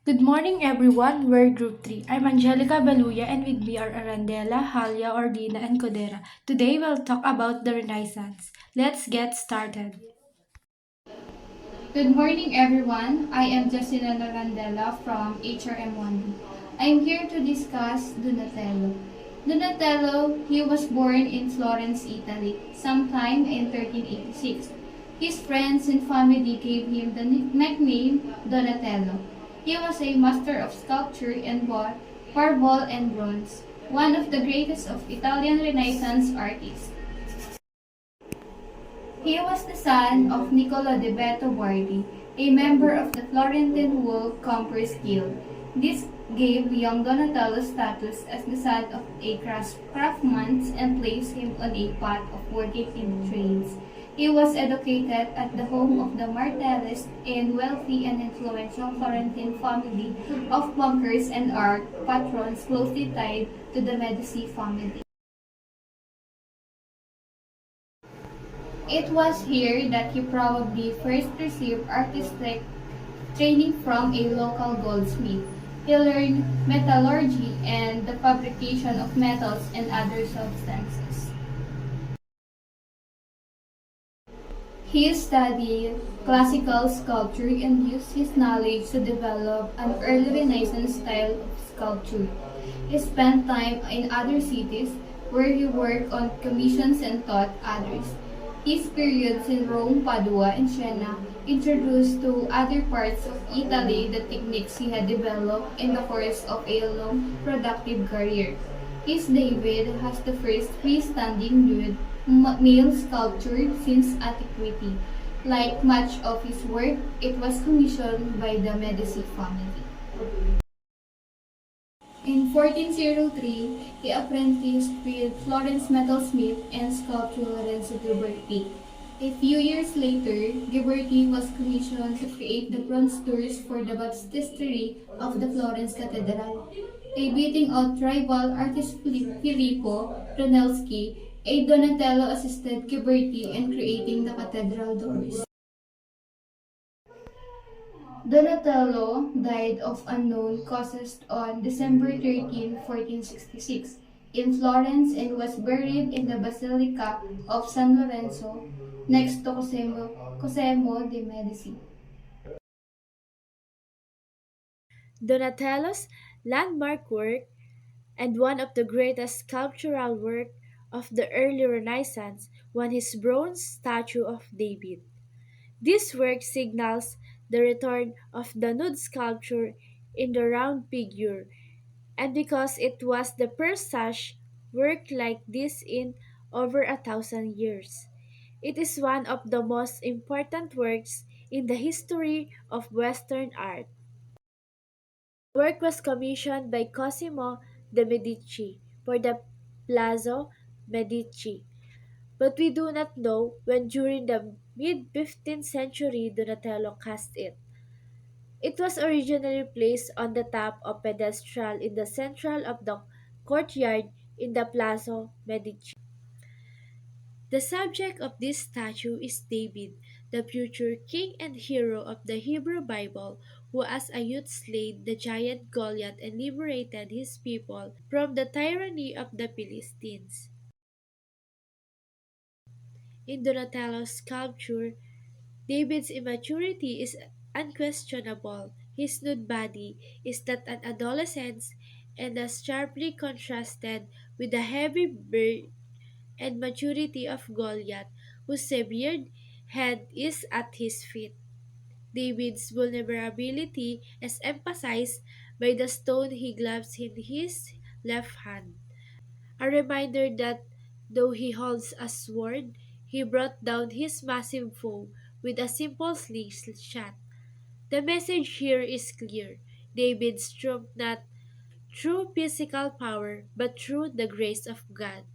Good morning, everyone. We're Group 3. I'm Angelica Baluya, and with me are Arandela, Halia, Ordina, and Codera. Today, we'll talk about the Renaissance. Let's get started. Good morning, everyone. I am Justina Narandela from HRM1B. I'm here to discuss Donatello. Donatello, he was born in Florence, Italy, sometime in 1386. His friends and family gave him the nickname Donatello. He was a master of sculpture in both marble and bronze, one of the greatest of Italian Renaissance artists. He was the son of Niccolo de Beto Bardi, a member of the Florentine Wool Combers Guild. This gave young Donatello status as the son of a craftsman and placed him on a path of working in trades. He was educated at the home of the Martellis, a wealthy and influential Florentine family of bankers and art patrons closely tied to the Medici family. It was here that he probably first received artistic training from a local goldsmith. He learned metallurgy and the fabrication of metals and other substances. He studied classical sculpture and used his knowledge to develop an early Renaissance style of sculpture. He spent time in other cities where he worked on commissions and taught others. His periods in Rome, Padua, and Siena introduced to other parts of Italy the techniques he had developed in the course of a long, productive career. His David has the first freestanding nude male sculpture since antiquity. Like much of his work, it was commissioned by the Medici family. In 1403, he apprenticed with Florence metalsmith and sculptor Lorenzo Ghiberti. A few years later, Ghiberti was commissioned to create the bronze doors for the baptistery of the Florence Cathedral. A beating out rival artist Filippo Brunelleschi, a Donatello assisted Ghiberti in creating the cathedral doors. Donatello died of unknown causes on December 13, 1466, in Florence and was buried in the Basilica of San Lorenzo next to Cosimo de' Medici. Donatello's landmark work and one of the greatest sculptural work of the early Renaissance was his bronze statue of David. This work signals the return of the nude sculpture in the round figure, and because it was the first such work like this in over 1,000 years. It is one of the most important works in the history of Western art. The work was commissioned by Cosimo de' Medici for the Palazzo Medici, but we do not know when during the mid-15th century Donatello cast it. It was originally placed on the top of a pedestal in the central of the courtyard in the Palazzo Medici. The subject of this statue is David, the future king and hero of the Hebrew Bible, who as a youth slayed the giant Goliath and liberated his people from the tyranny of the Philistines. In Donatello's sculpture, David's immaturity is unquestionable. His nude body is that an adolescence and is sharply contrasted with the heavy beard and maturity of Goliath, whose severed head is at his feet. David's vulnerability is emphasized by the stone he grabs in his left hand, a reminder that though he holds a sword, he brought down his massive foe with a simple slingshot. The message here is clear. David triumphed not through physical power, but through the grace of God.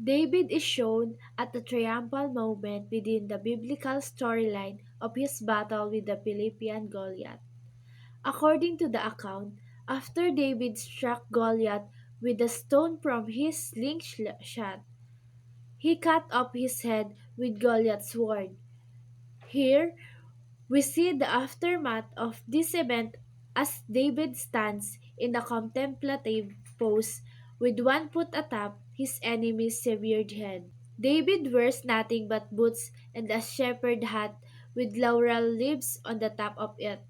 David is shown at a triumphal moment within the biblical storyline of his battle with the Philippian Goliath. According to the account, after David struck Goliath with a stone from his slingshot, he cut off his head with Goliath's sword. Here, We see the aftermath of this event as David stands in a contemplative pose with one foot atop his enemy's severed head. David wears nothing but boots and a shepherd hat with laurel leaves on the top of it,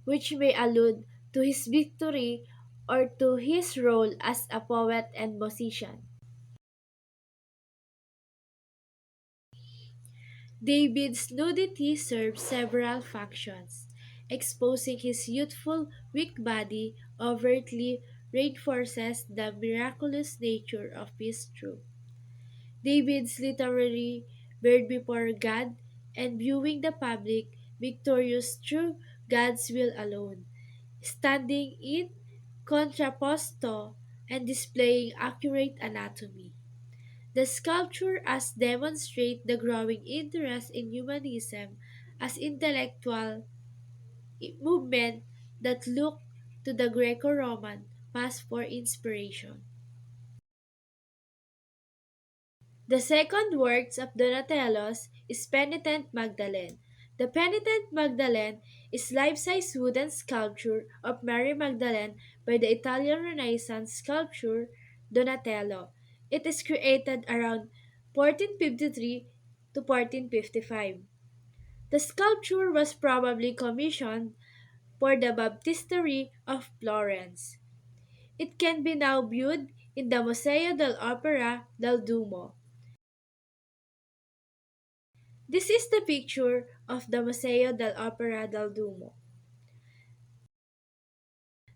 which may allude to his victory or to his role as a poet and musician. David's nudity serves several functions. Exposing his youthful, weak body overtly reinforces the miraculous nature of his truth. David's literary bird before God and viewing the public victorious through God's will alone, standing in contrapposto and displaying accurate anatomy. The sculpture as demonstrate the growing interest in humanism as intellectual movement that look to the Greco-Roman past for inspiration. The second works of Donatello's is Penitent Magdalene. The Penitent Magdalene is life-size wooden sculpture of Mary Magdalene by the Italian Renaissance sculptor Donatello. It is created around 1453 to 1455. The sculpture was probably commissioned for the baptistery of Florence. It can be now viewed in the Museo dell'Opera del Duomo. This is the picture of the Museo dell'Opera del Duomo.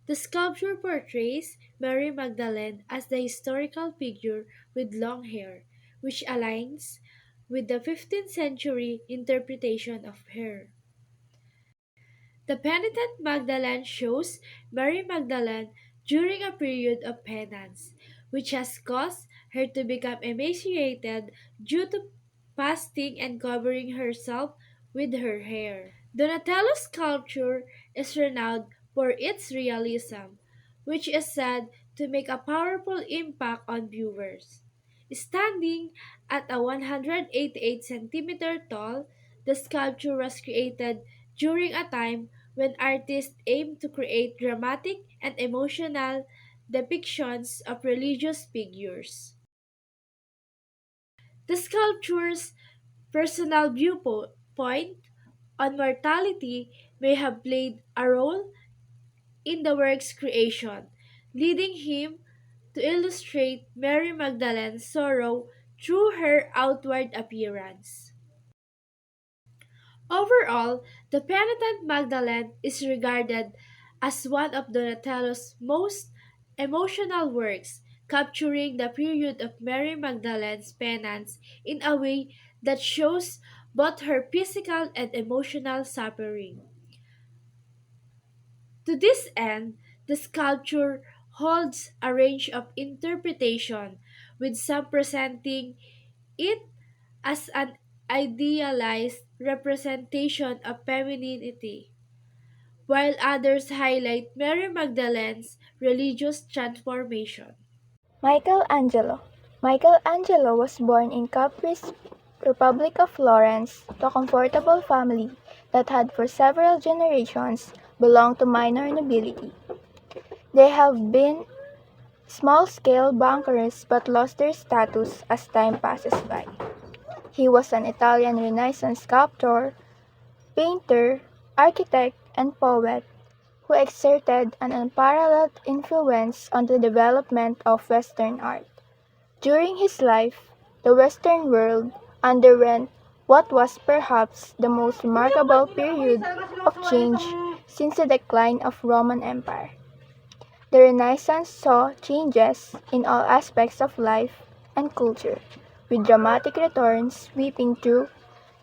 The sculpture portrays Mary Magdalene as the historical figure with long hair, which aligns with the 15th century interpretation of her. The Penitent Magdalene shows Mary Magdalene during a period of penance, which has caused her to become emaciated due to fasting and covering herself with her hair. Donatello's sculpture is renowned for its realism, which is said to make a powerful impact on viewers. Standing at a 188 centimeter tall, the sculpture was created during a time when artists aimed to create dramatic and emotional depictions of religious figures. The sculpture's personal viewpoint on mortality may have played a role in the work's creation, leading him to illustrate Mary Magdalene's sorrow through her outward appearance. Overall, the Penitent Magdalene is regarded as one of Donatello's most emotional works, capturing the period of Mary Magdalene's penance in a way that shows both her physical and emotional suffering. To this end, the sculpture holds a range of interpretation, with some presenting it as an idealized representation of femininity, while others highlight Mary Magdalene's religious transformation. Michelangelo. Michelangelo was born in Capri's Republic of Florence to a comfortable family that had for several generations belonged to minor nobility. They have been small-scale bankers but lost their status as time passes by. He was an Italian Renaissance sculptor, painter, architect, and poet who exerted an unparalleled influence on the development of Western art. During his life, the Western world underwent what was perhaps the most remarkable period of change since the decline of Roman Empire. The Renaissance saw changes in all aspects of life and culture, with dramatic returns sweeping through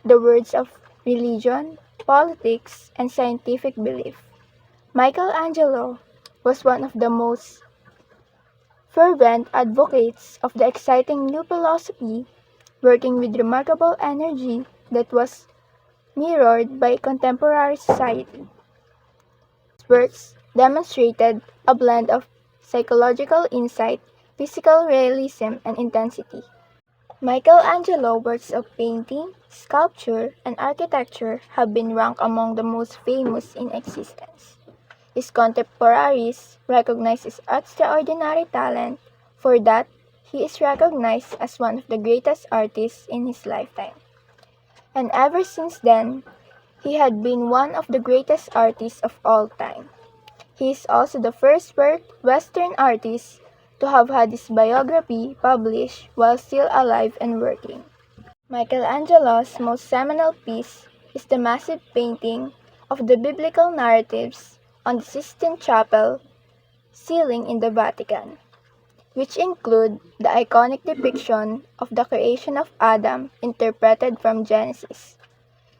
the worlds of religion, politics, and scientific belief. Michelangelo was one of the most fervent advocates of the exciting new philosophy, working with remarkable energy that was mirrored by contemporary society. His works demonstrated a blend of psychological insight, physical realism, and intensity. Michelangelo's works of painting, sculpture, and architecture have been ranked among the most famous in existence. His contemporaries recognize his extraordinary talent. For that, he is recognized as one of the greatest artists in his lifetime. And ever since then, he had been one of the greatest artists of all time. He is also the first Western artist to have had his biography published while still alive and working. Michelangelo's most seminal piece is the massive painting of the biblical narratives on the Sistine Chapel ceiling in the Vatican, which include the iconic depiction of the creation of Adam interpreted from Genesis.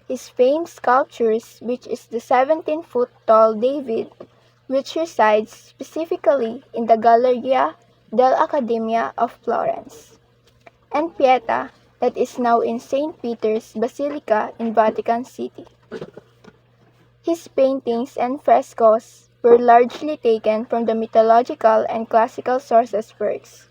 His famed sculptures, which is the 17-foot-tall David, which resides specifically in the Galleria dell'Accademia of Florence, and Pieta, that is now in St. Peter's Basilica in Vatican City. His paintings and frescoes were largely taken from the mythological and classical sources works.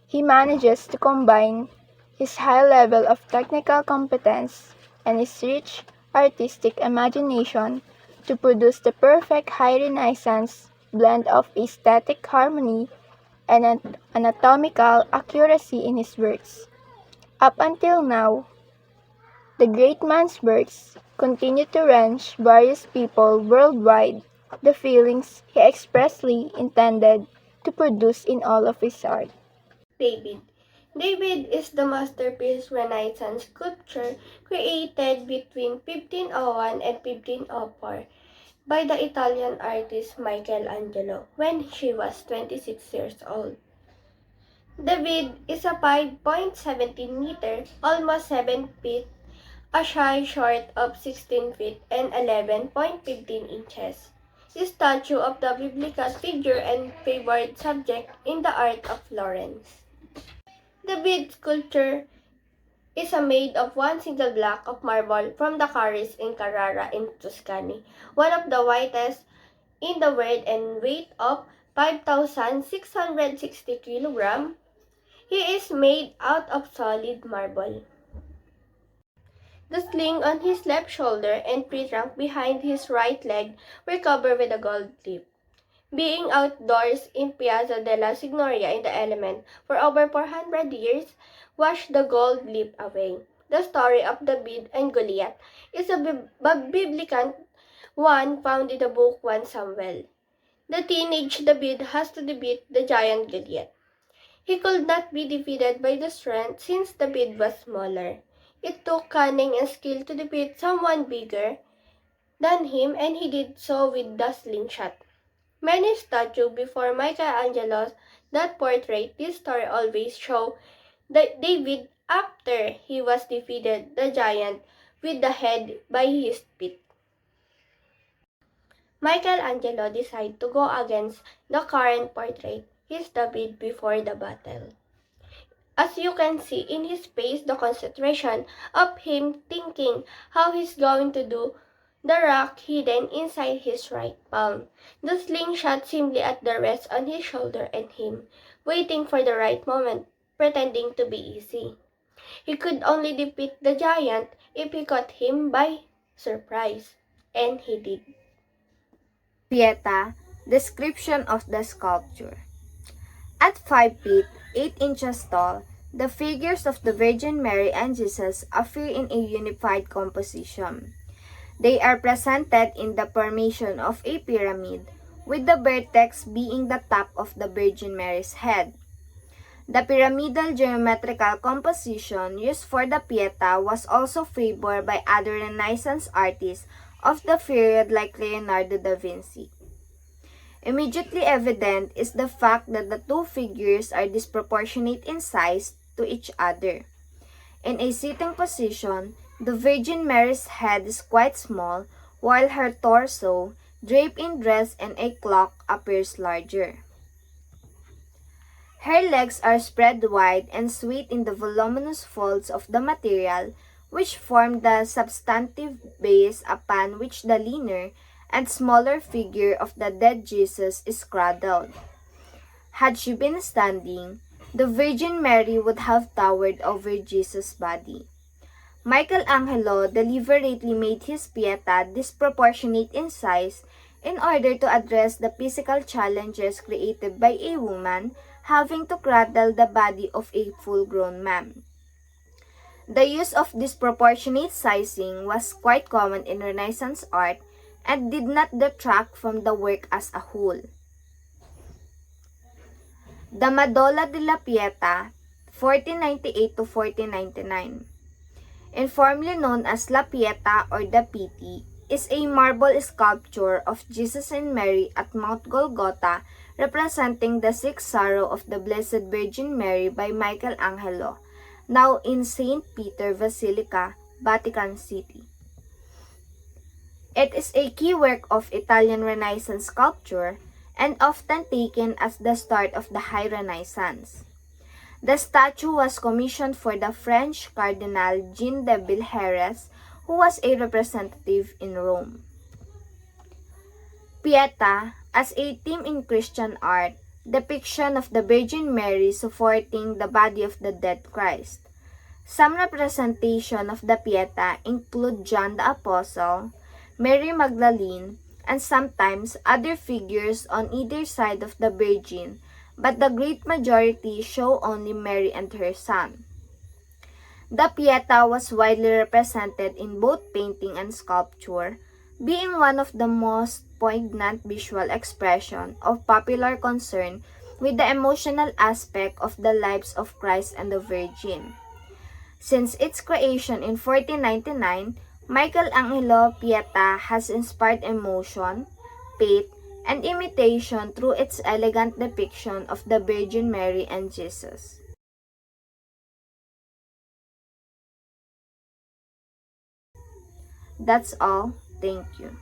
He manages to combine his high level of technical competence and his rich artistic imagination to produce the perfect high Renaissance blend of aesthetic harmony and anatomical accuracy in his works. Up until now, the great man's works continue to wrench various people worldwide the feelings he expressly intended to produce in all of his art. David. David is the masterpiece Renaissance sculpture created between 1501 and 1504 by the Italian artist Michelangelo when she was 26 years old. David is a 5.17 meter, almost 7 feet, a shy short of 16 feet and 11.15 inches. A statue of the biblical figure and favored subject in the art of Florence. The bead sculpture is made of one single block of marble from the Carris in Carrara in Tuscany, one of the whitest in the world and weight of 5,660 kilograms. He is made out of solid marble. The sling on his left shoulder and trunk behind his right leg were covered with a gold leaf. Being outdoors in Piazza della Signoria in the element for over 400 years, washed the gold leaf away. The story of the David and Goliath is a biblical one found in the book 1 Samuel. The teenage David has to defeat the giant Goliath. He could not be defeated by the strength since David was smaller. It took cunning and skill to defeat someone bigger than him, and he did so with the slingshot. Many statues before Michelangelo's that portray this story always show that David after he was defeated the giant with the head by his feet. Michelangelo decided to go against the current portrait, his David before the battle. As you can see in his face, the concentration of him thinking how he's going to do the rock hidden inside his right palm. The slingshot simply at the rest on his shoulder and him, waiting for the right moment, pretending to be easy. He could only defeat the giant if he caught him by surprise, and he did. Pieta, description of the sculpture. At 5 feet, 8 inches tall, the figures of the Virgin Mary and Jesus appear in a unified composition. They are presented in the formation of a pyramid, with the vertex being the top of the Virgin Mary's head. The pyramidal geometrical composition used for the Pieta was also favored by other Renaissance artists of the period like Leonardo da Vinci. Immediately evident is the fact that the two figures are disproportionate in size to each other. In a sitting position, the Virgin Mary's head is quite small, while her torso, draped in dress and a cloak, appears larger. Her legs are spread wide and swayed in the voluminous folds of the material, which form the substantive base upon which the leaner and smaller figure of the dead Jesus is cradled. Had she been standing, the Virgin Mary would have towered over Jesus' body. Michelangelo deliberately made his Pieta disproportionate in size in order to address the physical challenges created by a woman having to cradle the body of a full-grown man. The use of disproportionate sizing was quite common in Renaissance art and did not detract from the work as a whole. The Madonna della Pieta, 1498 to 1499, informally known as La Pieta or the Piety, is a marble sculpture of Jesus and Mary at Mount Golgotha representing the sixth sorrow of the Blessed Virgin Mary by Michelangelo, now in St. Peter Basilica, Vatican City. It is a key work of Italian Renaissance sculpture and often taken as the start of the High Renaissance. The statue was commissioned for the French Cardinal Jean de Villeheres, who was a representative in Rome. Pieta, as a theme in Christian art, depiction of the Virgin Mary supporting the body of the dead Christ. Some representation of the Pieta include John the Apostle, Mary Magdalene, and sometimes other figures on either side of the Virgin, but the great majority show only Mary and her son. The Pieta was widely represented in both painting and sculpture, being one of the most poignant visual expression of popular concern with the emotional aspect of the lives of Christ and the Virgin. Since its creation in 1499, Michelangelo Pieta has inspired emotion, faith, and imitation through its elegant depiction of the Virgin Mary and Jesus. That's all. Thank you.